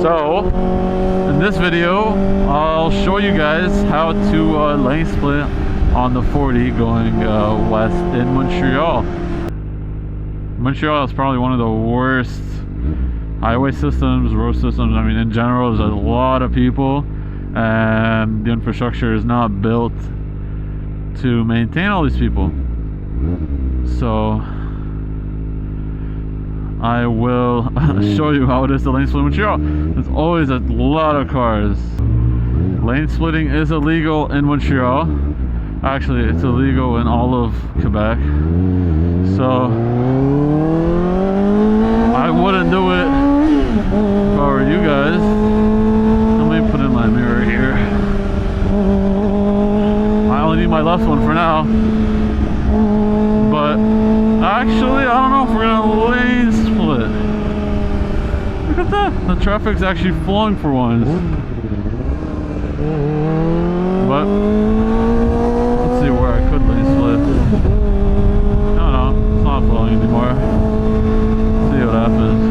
So, in this video, I'll show you guys how to lane split on the 40 going west in Montreal. Montreal is probably one of the worst highway systems, road systems. I mean, in general, there's a lot of people, and the infrastructure is not built to maintain all these people. So I will show you how it is to lane split in Montreal. There's always a lot of cars. Lane splitting is illegal in Montreal. Actually, it's illegal in all of Quebec. So I wouldn't do it if I were you guys. Let me put in my mirror here. I only need my left one for now. But actually, I don't know if we're gonna lane split. Look at that. The traffic's actually flowing for once. But let's see where I could lane split. No, it's not flowing anymore. Let's see what happens.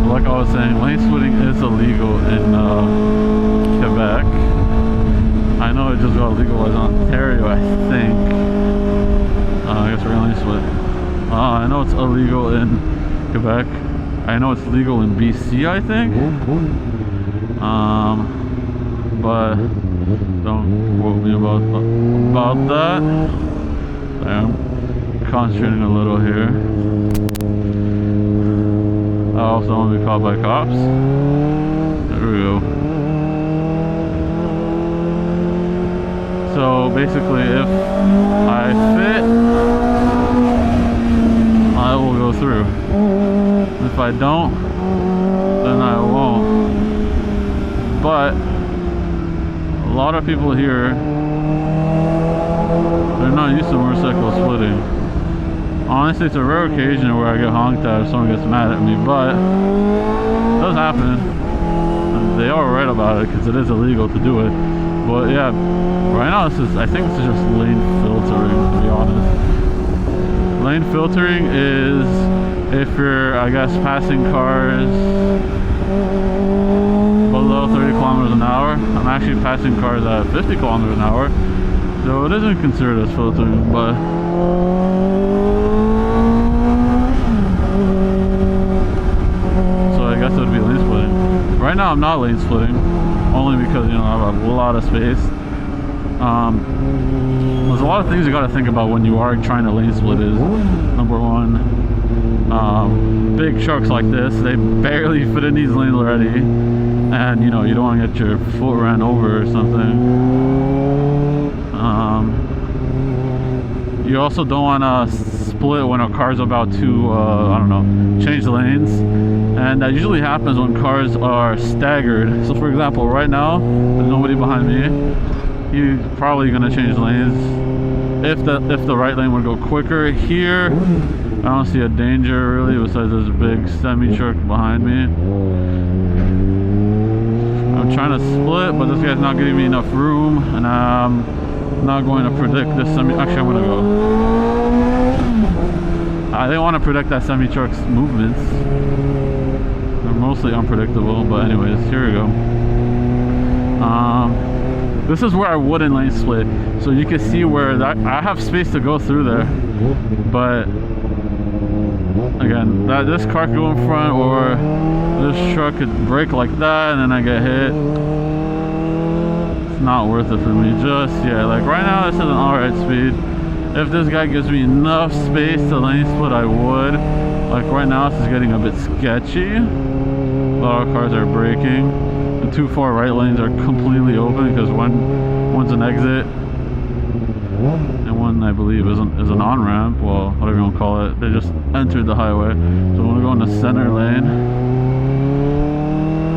Like I was saying, lane splitting is illegal in Quebec. I know it just got legalized in Ontario, I think. I guess we're gonna lane split. I know it's illegal in Quebec. I know it's legal in BC, I think. But don't quote me about that. I'm concentrating a little here. I also don't want to be caught by cops. There we go. So basically, if I fit, I will go through. If I don't, then I won't. But a lot of people here, they're not used to motorcycle splitting. Honestly, it's a rare occasion where I get honked at if someone gets mad at me, but it does happen. And they are right about it because it is illegal to do it. But yeah, right now I think this is just lane filtering, to be honest. Lane filtering is if you're, I guess, passing cars below 30 kilometers an hour. I'm actually passing cars at 50 kilometers an hour, so it isn't considered as filtering, but so I guess it would be lane splitting. Right now I'm not lane splitting, only because, you know, I have a lot of space. There's a lot of things you got to think about when you are trying to lane split. Is number one, big trucks like this, they barely fit in these lanes already, and you know, you don't want to get your foot ran over or something. You also don't want to split when a car's about to I don't know, change lanes, and that usually happens when cars are staggered. So for example, right now there's nobody behind me. He's probably gonna change lanes. If the right lane would go quicker here, I don't see a danger really, besides there's a big semi truck behind me. I'm trying to split, but this guy's not giving me enough room, and I'm not going to predict this semi. Actually, I'm gonna go. I didn't want to predict that semi truck's movements. They're mostly unpredictable, but anyways, here we go. This is where I wouldn't lane split, so you can see where that I have space to go through there, but again, this car could go in front, or this truck could brake like that, and then I get hit. It's not worth it for me just yet. Like right now, this is an alright speed. If this guy gives me enough space to lane split, I would. Like right now, this is getting a bit sketchy. A lot of cars are braking. The two far right lanes are completely open because one's an exit and one, I believe, is an on-ramp. Well, whatever you want to call it. They just entered the highway. So I'm going to go in the center lane,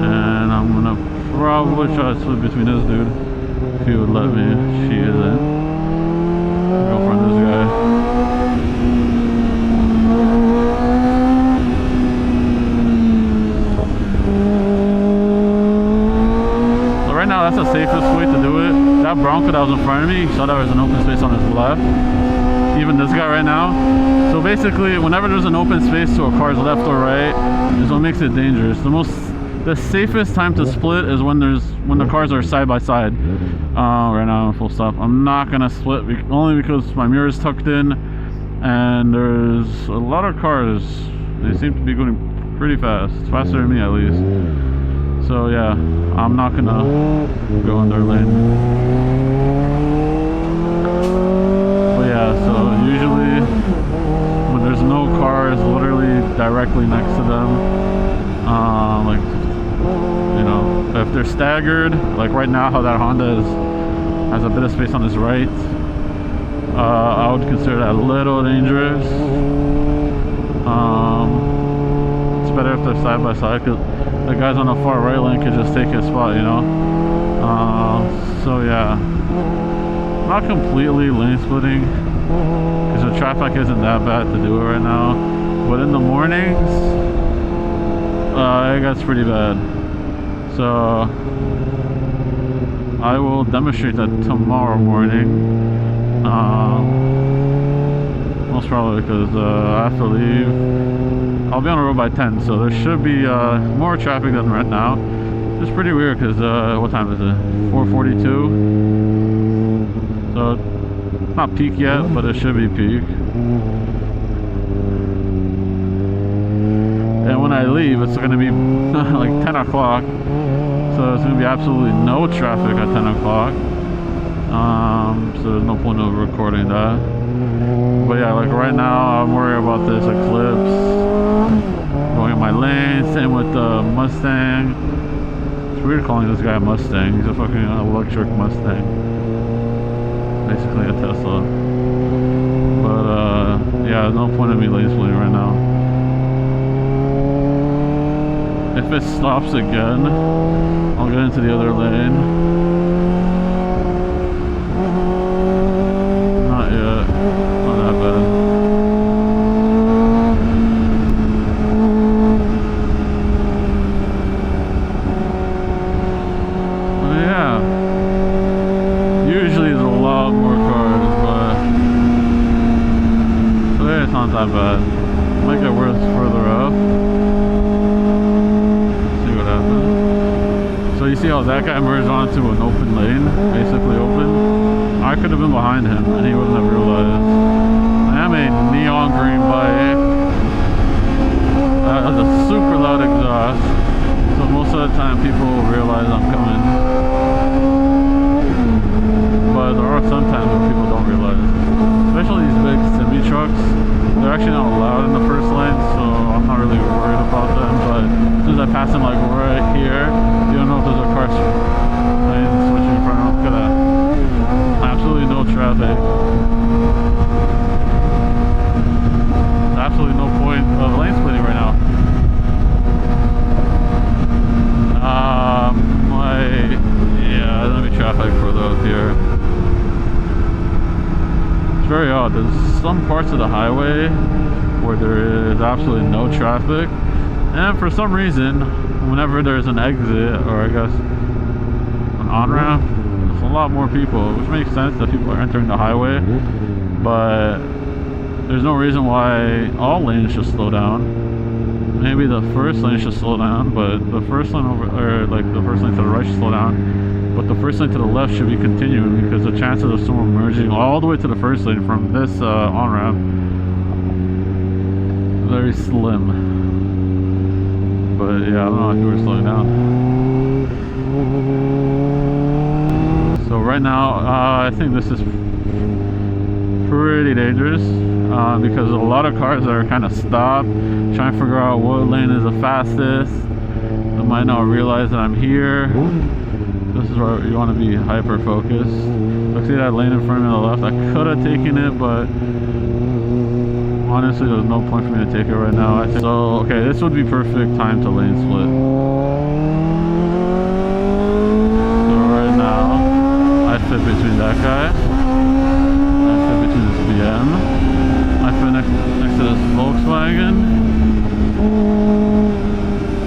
and I'm going to probably try to split between this dude if he would let me. She isn't. Go front this guy. Right now, that's the safest way to do it. That that Bronco that was in front of me, you saw there was an open space on his left. Even this guy right now. So basically, whenever there's an open space to a car's left or right, is what makes it dangerous. The safest time to split is when the cars are side by side. Right now I'm full stop. I'm not gonna split only because my mirror is tucked in, and there's a lot of cars. They seem to be going pretty fast, faster than me at least. So yeah, I'm not gonna go in their lane. But yeah, so usually when there's no cars literally directly next to them, like, you know, if they're staggered, like right now how that Honda has a bit of space on his right, I would consider that a little dangerous. It's better if they're side by side, because the guys on the far right lane could just take his spot, you know. So yeah, not completely lane splitting because the traffic isn't that bad to do it right now, but in the mornings it gets pretty bad. So I will demonstrate that tomorrow morning, most probably, because I have to leave. I'll be on the road by 10, so there should be more traffic than right now. It's pretty weird because what time is it? 4:42. So it's not peak yet, but it should be peak. And when I leave, it's going to be like 10 o'clock. So it's going to be absolutely no traffic at 10 o'clock. So there's no point of recording that. But yeah, like right now, I'm worried about this eclipse going in my lane. Same with the Mustang. It's weird calling this guy a Mustang. He's a fucking electric Mustang. Basically a Tesla. But yeah, there's no point in me lane splitting right now. If it stops again, I'll get into the other lane. Not yet. Not that bad. But yeah. Usually there's a lot more cars, but today it's not that bad. Might get worse further up. So you see how that guy merged onto an open lane, basically open? I could have been behind him and he wouldn't have realized. I am a neon green bike. That has a super loud exhaust, so most of the time people will realize I'm coming. But there are some times when people don't realize. Especially these big semi-trucks. They're actually not allowed in the first lane, so I'm not really worried about them. But as soon as I pass them like right here, you don't know if there's a car lane switching in front of them. Look at that. Absolutely no traffic. Absolutely no point of lane splitting right now. Yeah, let me traffic further up here. It's very odd. There's some parts of the highway where there is absolutely no traffic, and for some reason, whenever there's an exit, or I guess an on-ramp, there's a lot more people, which makes sense that people are entering the highway, but there's no reason why all lanes should slow down. Maybe the first lane should slow down, but the first lane the first lane to the right should slow down, but the first lane to the left should be continuing, because the chances of someone merging all the way to the first lane from this on-ramp, very slim. But yeah, I don't know if you were slowing down. So right now, I think this is pretty dangerous, because a lot of cars are kind of stopped, trying to figure out what lane is the fastest. They might not realize that I'm here. This is where you want to be hyper focused. Look, see that lane in front of me on the left? I could have taken it, but honestly there's no point for me to take it right now. So okay, this would be perfect time to lane split. So right now I fit between that guy, I fit between this BM, I fit next to this Volkswagen,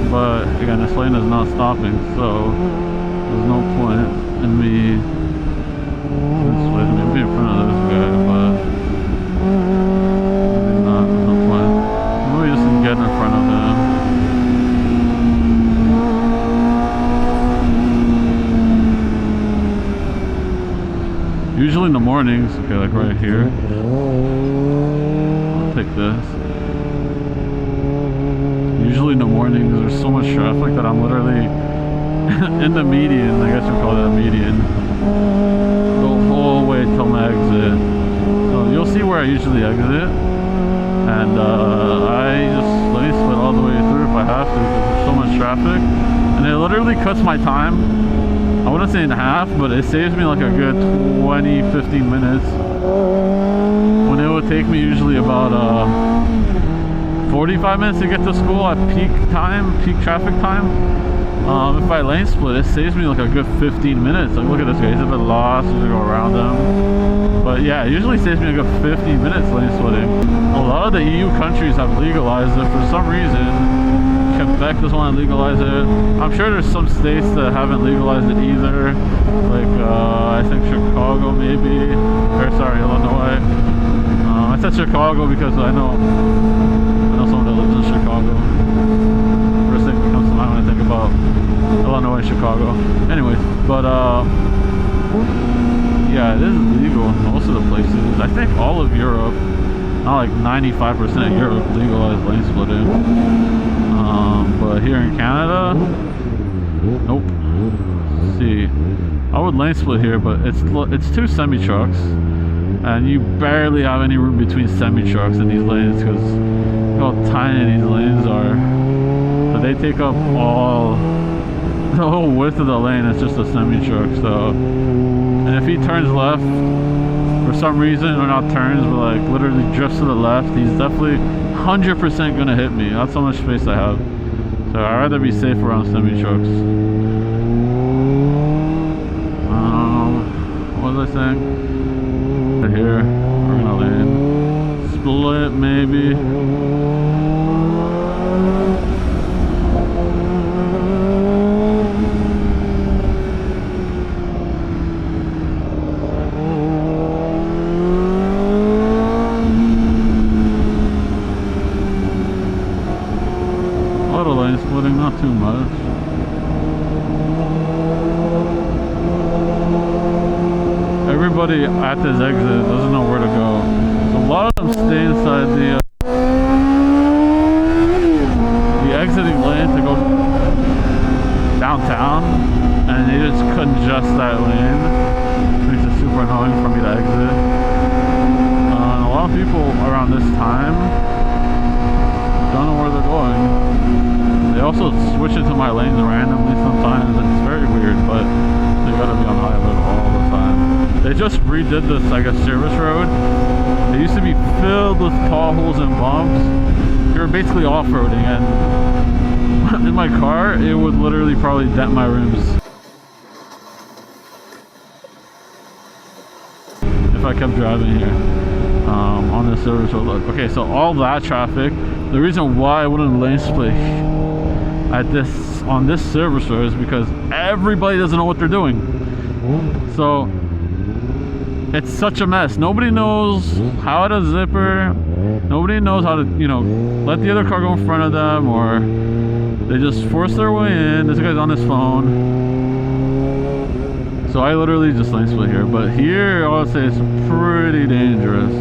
but again this lane is not stopping, so there's no point in me split. Maybe in front of this guy, but maybe not. No point. Maybe just get in front of him. Usually in the mornings, okay, like right here. I'll take this. Usually in the mornings, there's so much traffic that I'm literally in the median. I guess you call that a median. The whole way till my exit. So you'll see where I usually exit, and I just lane split all the way through if I have to, because there's so much traffic, and it literally cuts my time. I wouldn't say in half, but it saves me like a good 20-15 minutes, when it would take me usually about 45 minutes to get to school at peak time, peak traffic time. If I lane split, it saves me like a good 15 minutes. Like, look at this guy, he's a bit lost, I'm gonna go around him. But yeah, it usually saves me a good 15 minutes lane splitting. A lot of the EU countries have legalized it for some reason. Quebec doesn't want to legalize it. I'm sure there's some states that haven't legalized it either. Like, I think Chicago maybe, or sorry, Illinois. I said Chicago because I know someone that lives in Chicago. First thing that comes to mind when I think about Illinois and Chicago. Anyways, but yeah, it is legal in most of the places. I think all of Europe, not like 95% of Europe, legalized lane splitting. But here in Canada, nope. Let's see, I would lane split here, but it's two semi trucks, and you barely have any room between semi trucks in these lanes because how tiny these lanes are. So they take up the whole width of the lane. It's just a semi truck. So, and if he turns left for some reason, or not turns, but like literally drifts to the left, he's definitely 100% gonna hit me. That's how much space I have. So I'd rather be safe around semi trucks. What was I saying? Right here, we're gonna lane split maybe. Not too much. Everybody at this exit doesn't know where to go. So a lot of them stay inside the exiting lane to go downtown, and they just congest that lane. It makes it super annoying for me to exit. And a lot of people around this time don't know where they're going. They also switch into my lanes randomly sometimes, and it's very weird, but they gotta be on high alert all the time. They just redid this, like, a service road. It used to be filled with potholes and bumps. You were basically off-roading, and in my car, it would literally probably dent my rims if I kept driving here on this service road. Look, okay, so all that traffic, the reason why I wouldn't lane split on this service road is because everybody doesn't know what they're doing. So it's such a mess. Nobody knows how to zipper. Nobody knows how to, you know, let the other car go in front of them, or they just force their way in. This guy's on his phone. So I literally just lane split here. But here, I would say it's pretty dangerous.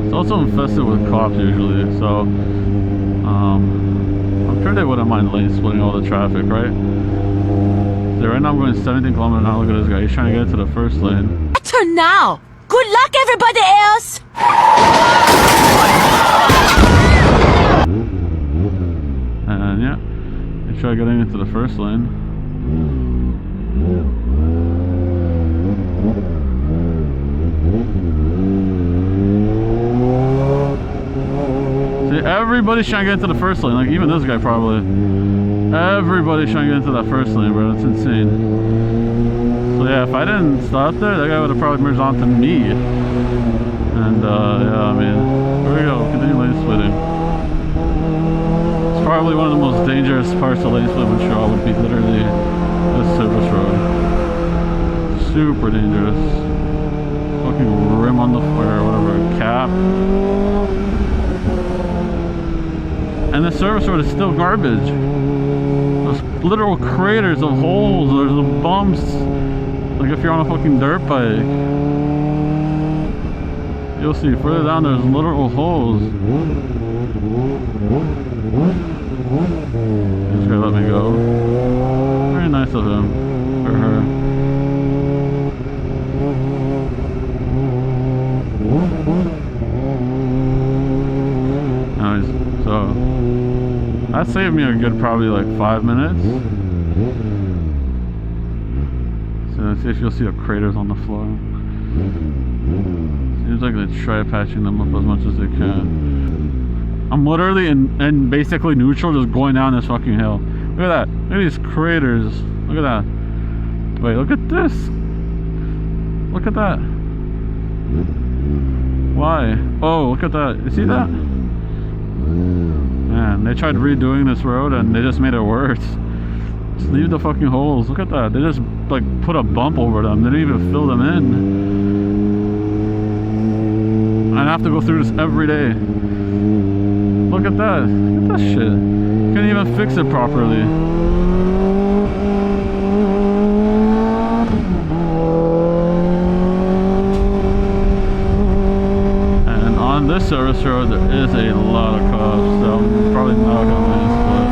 It's also infested with cops usually. So I'm sure they wouldn't mind lane splitting all the traffic, right? So right now I'm going 17 kilometers an hour. Look at this guy. He's trying to get into the first lane. Turn now. Good luck, everybody else. And yeah, they try getting into the first lane. See, everybody's trying to get into the first lane. Like, even this guy probably. Everybody's trying to get into that first lane, bro. It's insane. So yeah, if I didn't stop there, that guy would have probably merged onto me. And yeah, I mean, here we go. Continue lane splitting. It's probably one of the most dangerous parts of lane split in Montreal would be literally this service road. Super dangerous. fucking rim on the or whatever cap. And the service road is still garbage. There's literal craters of holes. There's the bumps. Like if you're on a fucking dirt bike. You'll see further down there's literal holes. He's gonna let me go. Very nice of him. Or her. Nice. So that saved me a good probably like 5 minutes. So let's see if you'll see the craters on the floor. Seems like they try patching them up as much as they can. I'm literally in basically neutral, just going down this fucking hill. Look at that. Look at these craters. Look at that. Wait, look at this. Look at that. Why? Oh, look at that. You see that? Man, they tried redoing this road and they just made it worse. Just leave the fucking holes. Look at that. They just like put a bump over them. They didn't even fill them in. I have to go through this every day. Look at that. Look at that shit. Can't even fix it properly. And on this service road, there is a lot of cops, so I'm probably not gonna win this split.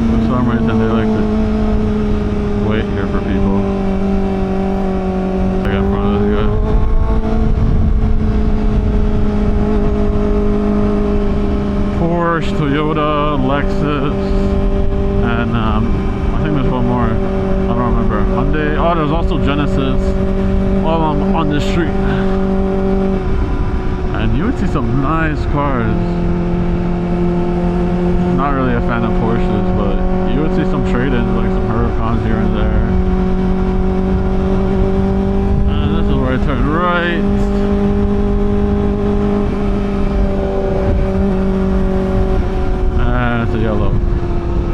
For some reason, they like to wait here for people. Porsche, Toyota, Lexus, and I think there's one more. I don't remember. Hyundai. Oh, there's also Genesis while I'm on this street. And you would see some nice cars. Not really a fan of Porsches, but you would see some trade-ins, like some Huracans here and there. And this is where I turn right. It's a yellow.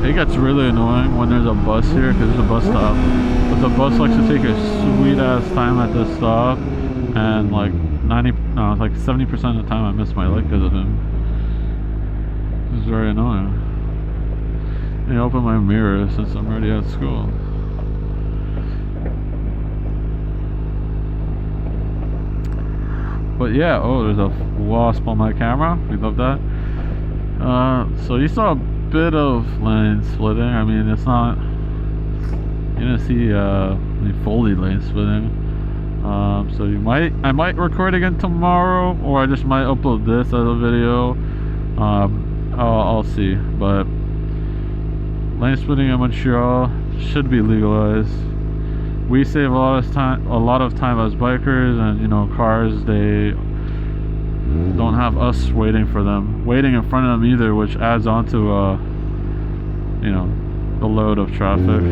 It gets really annoying when there's a bus here because there's a bus stop, but the bus likes to take a sweet ass time at this stop, and like 70% of the time I miss my light because of him. This is very annoying. I open my mirror since I'm already at school. But yeah, oh, there's a wasp on my camera. We love that. So you saw a bit of lane splitting. I mean, it's not, you didn't see any fully lane splitting. So I might record again tomorrow, or I just might upload this as a video. I'll see. But lane splitting in Montreal should be legalized. We save a lot of time as bikers, and you know, cars, they don't have us waiting in front of them either, which adds on to you know, the load of traffic.